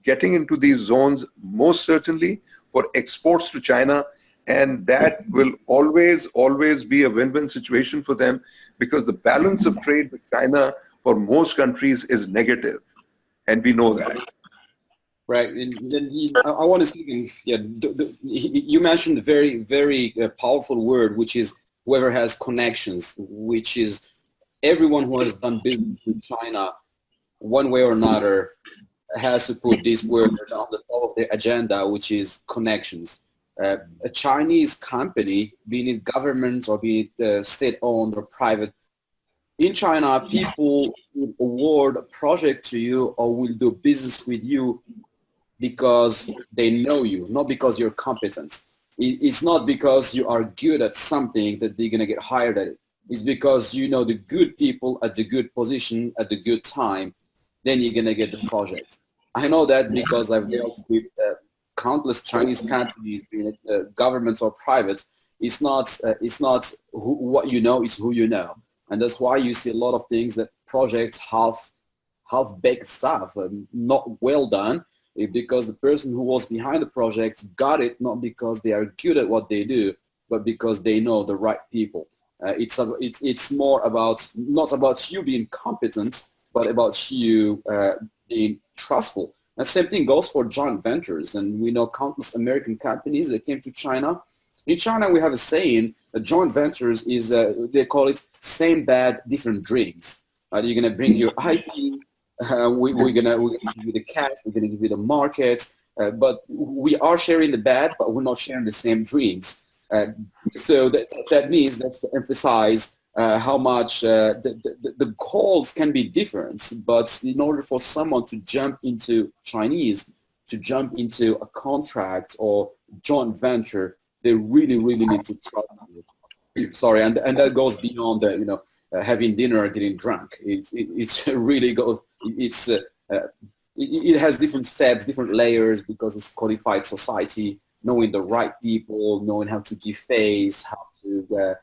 Speaker 6: getting into these zones, most certainly for exports to China, and that will always be a win-win situation for them, because the balance of trade with China for most countries is negative, and we know that.
Speaker 2: Right, and then I want to say, you mentioned a very, very powerful word, which is whoever has connections, which is everyone who has done business with China one way or another has to put this word on the top of the agenda, which is connections. A Chinese company, being it government or being it state-owned or private, in China, people will award a project to you or will do business with you because they know you, not because you're competent. It's not because you are good at something that they're going to get hired at it. It's because you know the good people at the good position at the good time, then you're going to get the project. I know that because I've dealt with countless Chinese companies, being it governments or private. It's not what you know, it's who you know. And that's why you see a lot of things that projects half-baked stuff, not well done, because the person who was behind the project got it not because they are good at what they do, but because they know the right people. It's more about, not about you being competent, but about you being trustful. The same thing goes for joint ventures. And we know countless American companies that came to China. In China, we have a saying that joint ventures is, they call it same bad, different drinks. You're going to bring your IP, we're going to give you the cash, we're going to give you the market, but we are sharing the bad, but we're not sharing the same dreams. So that means, that's to emphasize, how much the goals can be different, but in order for someone to jump into Chinese, to jump into a contract or joint venture, they really, really need to trust you. Sorry, and that goes beyond having dinner or getting drunk. It's really goes. It has different steps, different layers, because it's codified society. Knowing the right people, knowing how to give face, how to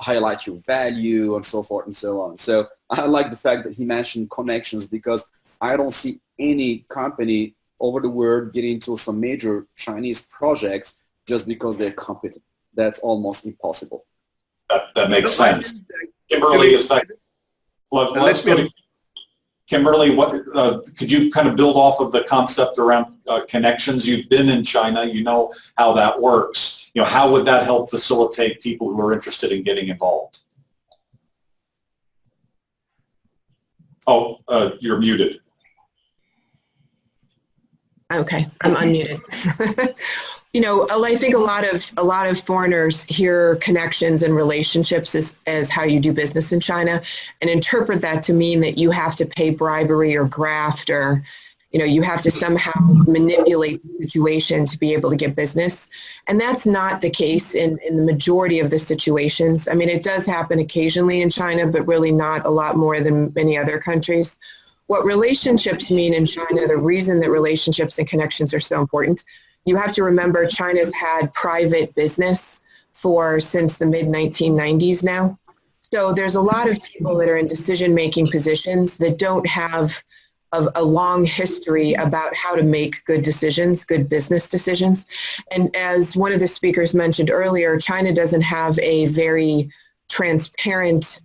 Speaker 2: highlight your value, and so forth and so on. So I like the fact that he mentioned connections, because I don't see any company over the world getting into some major Chinese projects just because they're competent. That's almost impossible.
Speaker 1: That makes sense. Kimberly, is that? Let's go to Kimberly. What could you kind of build off of the concept around connections? You've been in China. You know how that works. How would that help facilitate people who are interested in getting involved? Oh, you're muted.
Speaker 3: Okay, I'm unmuted. I think a lot of foreigners hear connections and relationships as how you do business in China, and interpret that to mean that you have to pay bribery or graft, or you have to somehow manipulate the situation to be able to get business. And that's not the case in the majority of the situations. I mean, it does happen occasionally in China, but really not a lot more than many other countries. What relationships mean in China, the reason that relationships and connections are so important, you have to remember China's had private business since the mid-1990s now. So there's a lot of people that are in decision-making positions that don't have a long history about how to make good decisions, good business decisions. And as one of the speakers mentioned earlier, China doesn't have a very transparent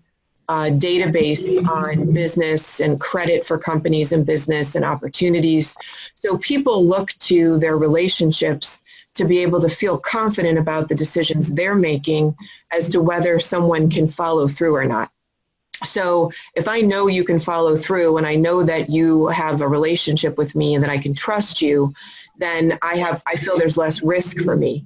Speaker 3: database on business and credit for companies and business and opportunities. So people look to their relationships to be able to feel confident about the decisions they're making as to whether someone can follow through or not. So if I know you can follow through, and I know that you have a relationship with me and that I can trust you, then I feel there's less risk for me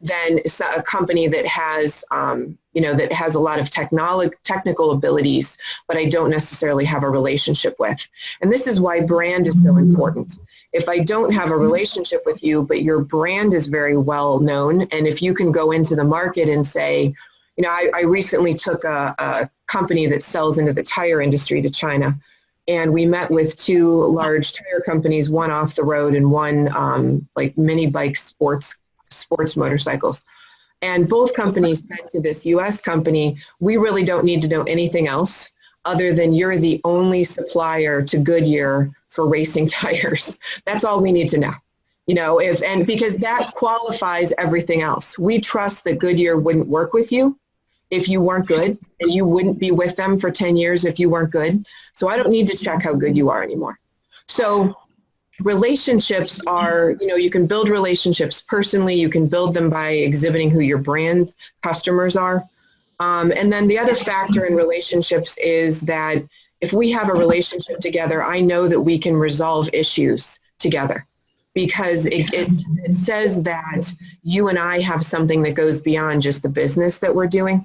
Speaker 3: than a company that has that has a lot of technical abilities, but I don't necessarily have a relationship with. And this is why brand is so important. If I don't have a relationship with you, but your brand is very well known, and if you can go into the market and say, I recently took a company that sells into the tire industry to China, and we met with two large tire companies, one off the road and one like mini bike sports motorcycles. And both companies said to this U.S. company, we really don't need to know anything else other than you're the only supplier to Goodyear for racing tires. That's all we need to know. Because that qualifies everything else. We trust that Goodyear wouldn't work with you if you weren't good, and you wouldn't be with them for 10 years if you weren't good. So I don't need to check how good you are anymore. So relationships are, you can build relationships personally. You can build them by exhibiting who your brand customers are. And then the other factor in relationships is that if we have a relationship together, I know that we can resolve issues together, because it says that you and I have something that goes beyond just the business that we're doing.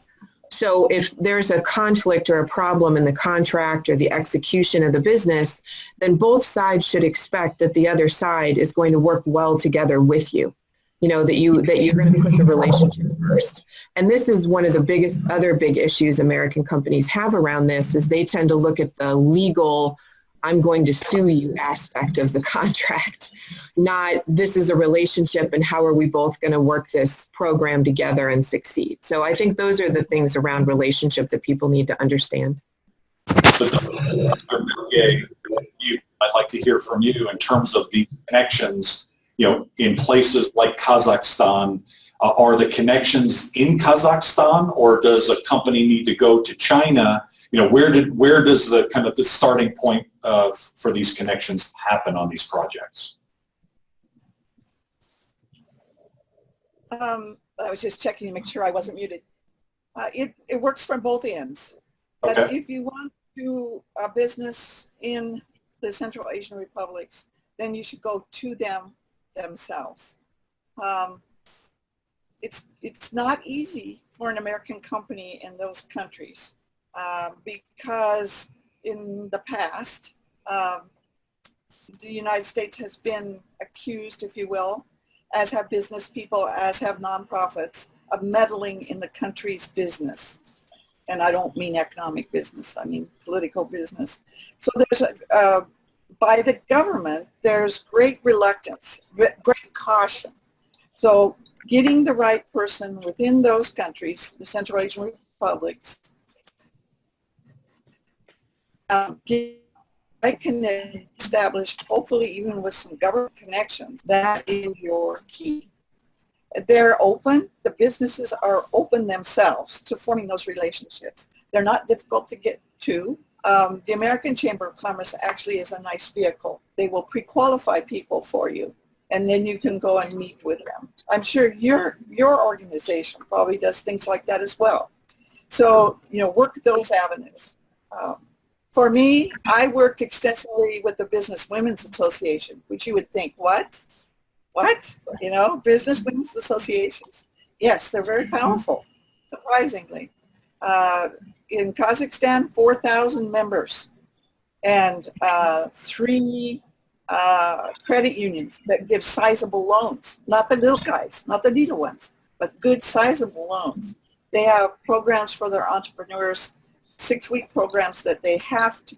Speaker 3: So if there's a conflict or a problem in the contract or the execution of the business, then both sides should expect that the other side is going to work well together with you. That you're going to put the relationship first. And this is one of the other big issues American companies have around this, is they tend to look at the legal, I'm going to sue you aspect of the contract, not this is a relationship and how are we both going to work this program together and succeed. So I think those are the things around relationship that people need to understand.
Speaker 1: So, Dr. Millier, I'd like to hear from you in terms of the connections, in places like Kazakhstan. Are the connections in Kazakhstan, or does a company need to go to China? Where does the kind of the starting point for these connections happen on these projects?
Speaker 5: I was just checking to make sure I wasn't muted. It works from both ends.
Speaker 1: Okay.
Speaker 5: But if you want to do a business in the Central Asian republics, then you should go to them themselves. It's not easy for an American company in those countries because in the past, the United States has been accused, if you will, as have business people, as have nonprofits, of meddling in the country's business. And I don't mean economic business, I mean political business. So there's by the government, there's great reluctance, great caution. So getting the right person within those countries, the Central Asian republics, I can establish, hopefully even with some government connections, that is your key. They're open, the businesses are open themselves to forming those relationships. They're not difficult to get to. The American Chamber of Commerce actually is a nice vehicle. They will pre-qualify people for you, and then you can go and meet with them. I'm sure your organization probably does things like that as well. So, work those avenues. For me, I worked extensively with the Business Women's Association, which you would think, what? Business Women's Associations. Yes, they're very powerful, surprisingly. In Kazakhstan, 4,000 members and 3 credit unions that give sizable loans, not the little guys, not the little ones, but good sizable loans. They have programs for their entrepreneurs, 6-week programs that they have to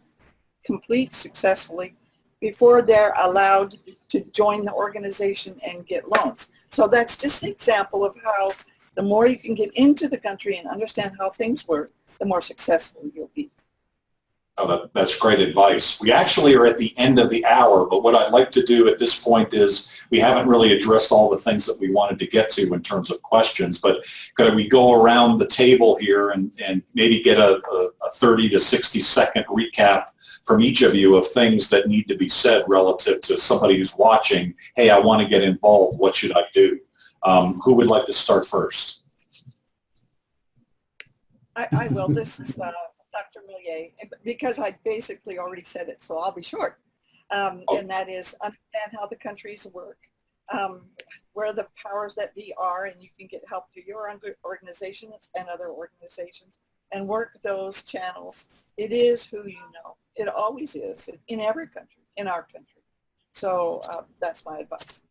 Speaker 5: complete successfully before they're allowed to join the organization and get loans. So that's just an example of how the more you can get into the country and understand how things work, the more successful you'll be.
Speaker 1: Oh, that's great advice. We actually are at the end of the hour, but what I'd like to do at this point is we haven't really addressed all the things that we wanted to get to in terms of questions, but could we go around the table here and maybe get a 30 to 60 second recap from each of you of things that need to be said relative to somebody who's watching, hey, I want to get involved, what should I do? Who would like to start first?
Speaker 5: I will. This is Dr. Millier, because I basically already said it, so I'll be short. And that is understand how the countries work, where the powers that be are, and you can get help through your own organizations and other organizations, and work those channels. It is who you know. It always is in every country, in our country. So that's my advice.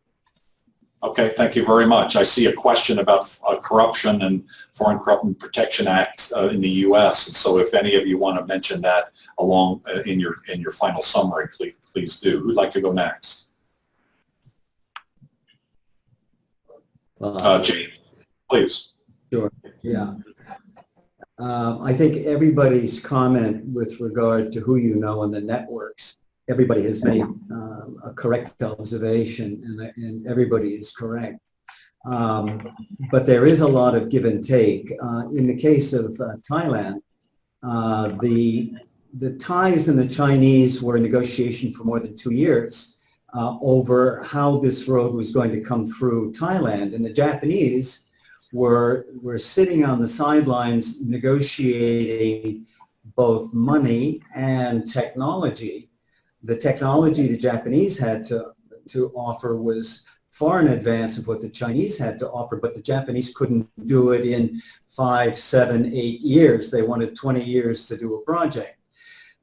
Speaker 1: Okay, thank you very much. I see a question about corruption and Foreign Corruption Protection Act in the U.S. And so if any of you want to mention that along in your final summary, please do. Who'd like to go next? Jane, please.
Speaker 4: Sure, yeah. I think everybody's comment with regard to who you know and the networks, everybody has made a correct observation, and everybody is correct. But there is a lot of give and take. In the case of Thailand, the Thais and the Chinese were in negotiation for more than 2 years over how this road was going to come through Thailand, and the Japanese were sitting on the sidelines negotiating both money and technology. The technology the Japanese had to offer was far in advance of what the Chinese had to offer, but the Japanese couldn't do it in 5, 7, 8 years. They wanted 20 years to do a project.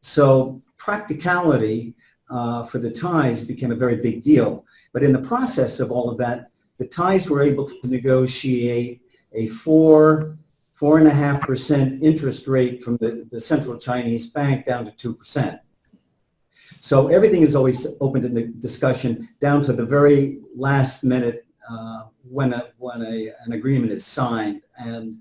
Speaker 4: So practicality for the Thais became a very big deal. But in the process of all of that, the Thais were able to negotiate a 4.5% interest rate from the Central Chinese Bank down to 2%. So everything is always open to discussion down to the very last minute when an agreement is signed, and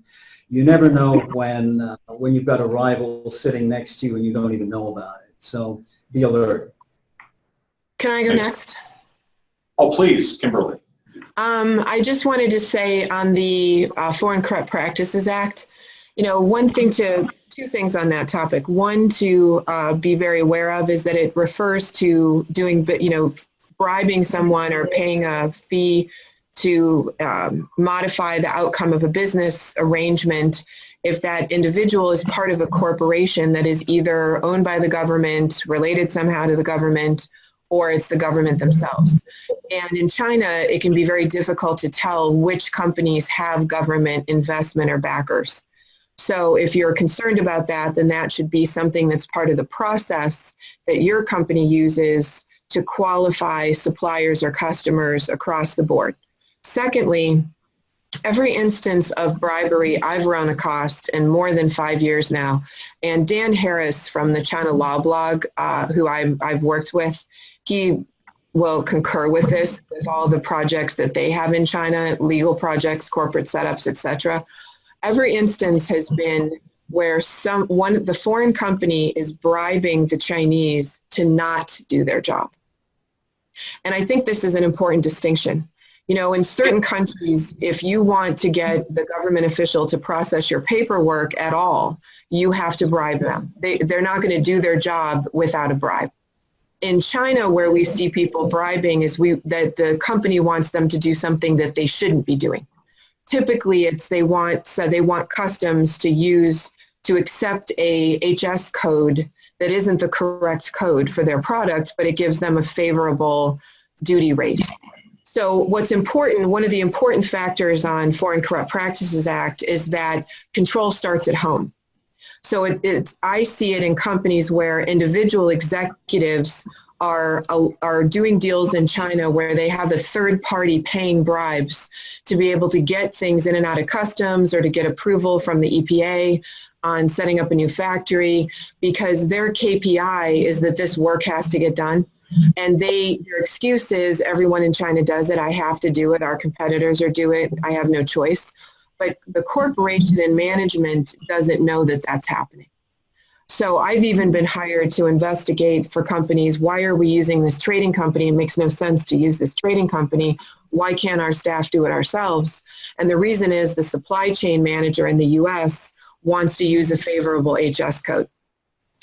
Speaker 4: you never know when you've got a rival sitting next to you and you don't even know about it. So be alert.
Speaker 3: Can I go next?
Speaker 1: Oh, please, Kimberly.
Speaker 3: I just wanted to say on the Foreign Corrupt Practices Act, two things on that topic. One to be very aware of is that it refers to doing, bribing someone or paying a fee to modify the outcome of a business arrangement if that individual is part of a corporation that is either owned by the government, related somehow to the government, or it's the government themselves. And in China, it can be very difficult to tell which companies have government investment or backers. So if you're concerned about that, then that should be something that's part of the process that your company uses to qualify suppliers or customers across the board. Secondly, every instance of bribery I've run across in more than 5 years now, and Dan Harris from the China Law Blog, who I've worked with, he will concur with this, with all the projects that they have in China, legal projects, corporate setups, etc. Every instance has been where the foreign company is bribing the Chinese to not do their job. And I think this is an important distinction. You know, in certain countries, if you want to get the government official to process your paperwork at all, you have to bribe them. They're not going to do their job without a bribe. In China, where we see people bribing is that the company wants them to do something that they shouldn't be doing. Typically, they want customs to accept a HS code that isn't the correct code for their product, but it gives them a favorable duty rate. So what's important, one of the important factors on Foreign Corrupt Practices Act is that control starts at home. So I see it in companies where individual executives are doing deals in China where they have a third party paying bribes to be able to get things in and out of customs or to get approval from the EPA on setting up a new factory, because their KPI is that this work has to get done. And their excuse is everyone in China does it, I have to do it, our competitors are doing it, I have no choice. But the corporation and management doesn't know that that's happening. So I've even been hired to investigate for companies, why are we using this trading company? It makes no sense to use this trading company. Why can't our staff do it ourselves? And the reason is the supply chain manager in the US wants to use a favorable HS code.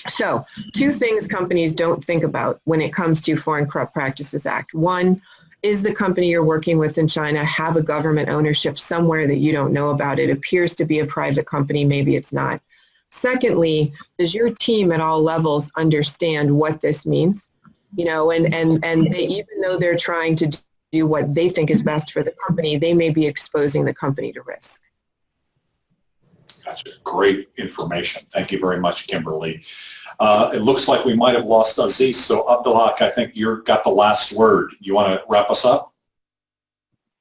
Speaker 3: So 2 things companies don't think about when it comes to Foreign Corrupt Practices Act. One, is the company you're working with in China have a government ownership somewhere that you don't know about? It appears to be a private company, maybe it's not. Secondly, does your team at all levels understand what this means? You know, and they, even though they're trying to do what they think is best for the company, they may be exposing the company to risk.
Speaker 1: Gotcha. Great information. Thank you very much, Kimberly. It looks like we might have lost Aziz, so Abdelhak, I think you've got the last word. You want to wrap us up?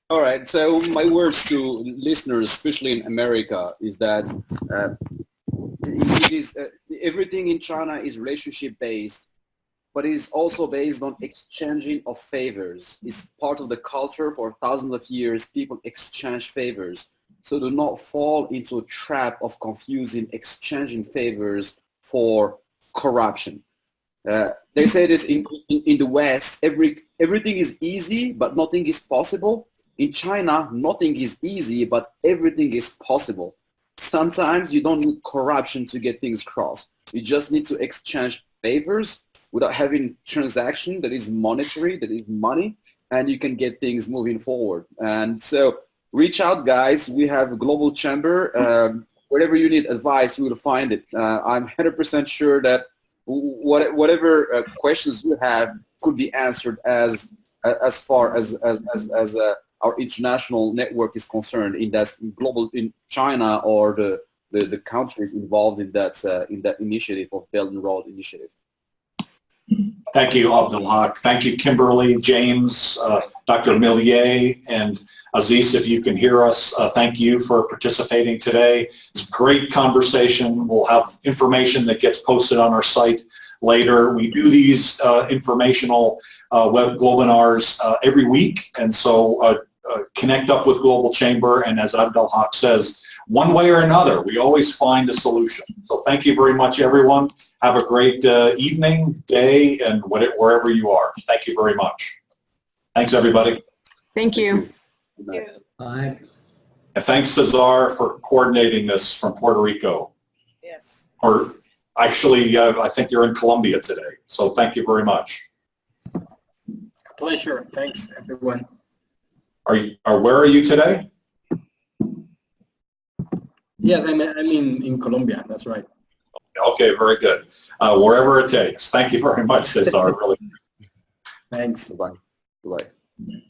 Speaker 2: All right. So my words to listeners, especially in America, is that everything in China is relationship-based, but it is also based on exchanging of favors. It's part of the culture for thousands of years. People exchange favors. So do not fall into a trap of confusing exchanging favors for corruption. They say this in the West, everything is easy, but nothing is possible. In China, nothing is easy, but everything is possible. Sometimes you don't need corruption to get things crossed. You just need to exchange favors without having transaction that is monetary, that is money, and you can get things moving forward. And so reach out, guys. We have a global chamber. Wherever you need advice, you will find it. I'm 100% sure that whatever questions you have could be answered as far as our international network is concerned, in that global, in China or the countries involved in that initiative of Belt and Road Initiative.
Speaker 1: Thank you, Abdelhak. Thank you, Kimberly, James, Dr. Millier, and Aziz, if you can hear us, thank you for participating today. It's a great conversation. We'll have information that gets posted on our site later. We do these informational web Globinars every week, and so connect up with Global Chamber, and as Abdelhak says, one way or another, we always find a solution. So thank you very much, everyone. Have a great evening, day, and wherever you are. Thank you very much. Thanks, everybody.
Speaker 3: Thank you.
Speaker 4: Bye.
Speaker 1: And thanks, Cesar, for coordinating this from Puerto Rico.
Speaker 5: Yes.
Speaker 1: Or actually, I think you're in Colombia today. So thank you very much.
Speaker 7: Pleasure. Thanks, everyone.
Speaker 1: Where are you today?
Speaker 7: Yes, I'm in Colombia. That's right.
Speaker 1: Okay, very good. Wherever it takes. Thank you very much, Cesar. Really.
Speaker 7: Thanks.
Speaker 2: Bye. Bye.
Speaker 7: Yeah.